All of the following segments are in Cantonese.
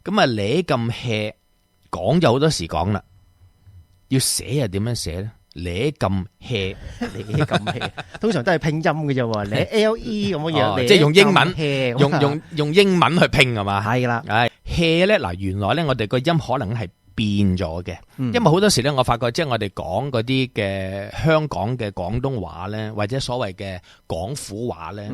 咁啊，你咁 hea 講就好多時講啦，要寫又點樣寫咧？你咁 hea，你咁 hea，通常都係拼音嘅啫喎，你 LE 咁嘅樣，即係用英文 hea，用英文去拼係嘛？係啦，唉 hea 咧嗱，原來咧我哋個音可能係變咗嘅，因為好多時咧我發覺即係我哋講嗰啲嘅香港嘅廣東話咧，或者所謂嘅廣府話咧，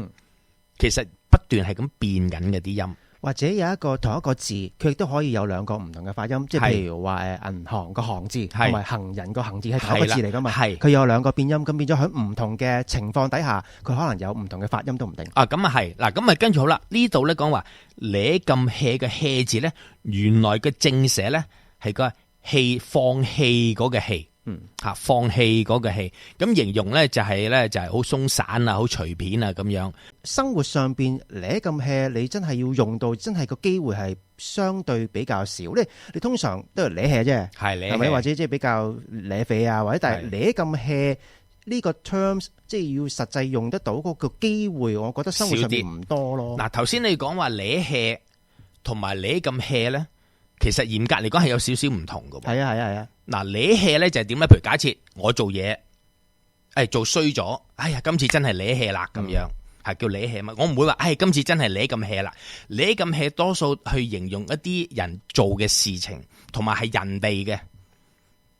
其實不斷係咁變緊嘅啲音。或者有一個同一個字，佢亦都可以有兩個唔同嘅發音，即係譬如話銀行個行字同埋行人個行字係同一個字嚟噶嘛，佢有兩個變音，咁變咗喺唔同嘅情況底下，佢可能有唔同嘅發音都唔定。啊，咁啊係，嗱，咁啊跟住好啦，呢度咧講話你咁 hea 嘅 hea 字咧，原來嘅正寫咧係個棄放棄嗰個棄。放棄嗰個棄，咁形容咧就係好鬆散啊，好隨便啊咁樣。生活上邊你咁 hea，你真係要用到，真係個機會係相對比較少。你通常都係你 hea 啫，係咪？或者即係比較你肥啊，或者但係你咁 hea呢個 terms，即係要實際用得到嗰個機會，我覺得生活上邊唔多咯。嗱，頭先你講話你 hea 同埋你咁 hea 咧，其實嚴格嚟講係有少少唔同噶。係啊。嗱，你 hea 咧就係點咧？譬如假設我做嘢，做衰咗，哎呀，今次真係你 hea 啦咁樣，係叫你 hea 嘛。我唔會話，今次真係你咁 hea 啦。你咁 hea 多數去形容一啲人做嘅事情，同埋係人哋嘅，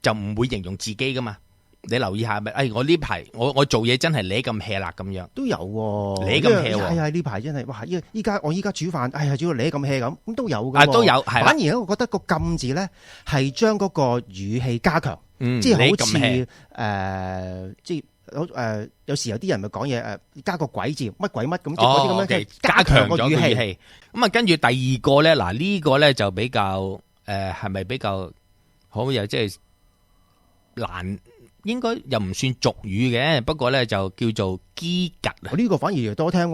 就唔會形容自己噶嘛。你留意下咪？我呢排我做嘢真係你咁 hea 啦咁樣，都有你咁 hea。係啊，呢排真係哇！依家煮飯，主要你咁 hea 咁都有㗎。都有係。反而我覺得個禁字咧係將嗰個語氣加強，即係好似即係有時有啲人咪講嘢加個鬼字，乜鬼乜咁，即係嗰啲咁樣加強咗個語氣。咁啊，跟住第二個咧，嗱呢個咧就比較係咪比較好又即係難？應該又唔算俗語嘅，不過咧就叫做機趌啊！呢個反而多聽，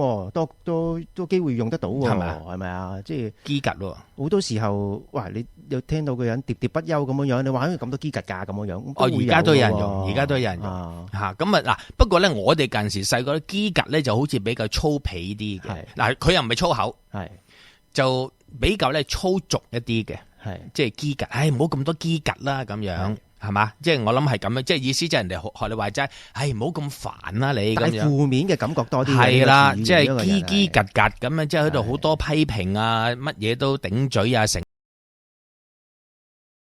都機會用得到喎，係咪啊？即係機趌喎，好多時候，哇！你有聽到個人喋喋不休咁樣樣，你話咁多機趌㗎咁樣樣，而家都有人用，而家都有人用嚇。咁啊嗱，不過咧我哋近時細個機趌咧就好似比較粗鄙啲嘅，嗱佢又唔係粗口，就比較咧粗俗一啲嘅，即係機趌，唔好咁多機趌啦咁樣。係嘛？即係我諗係咁樣，即係意思即係人哋學你話齋，唔好咁煩啦你咁樣。但係負面嘅感覺多啲。係啦，即係機趌趌咁樣，即係喺度好多批評啊，乜嘢都頂嘴啊成。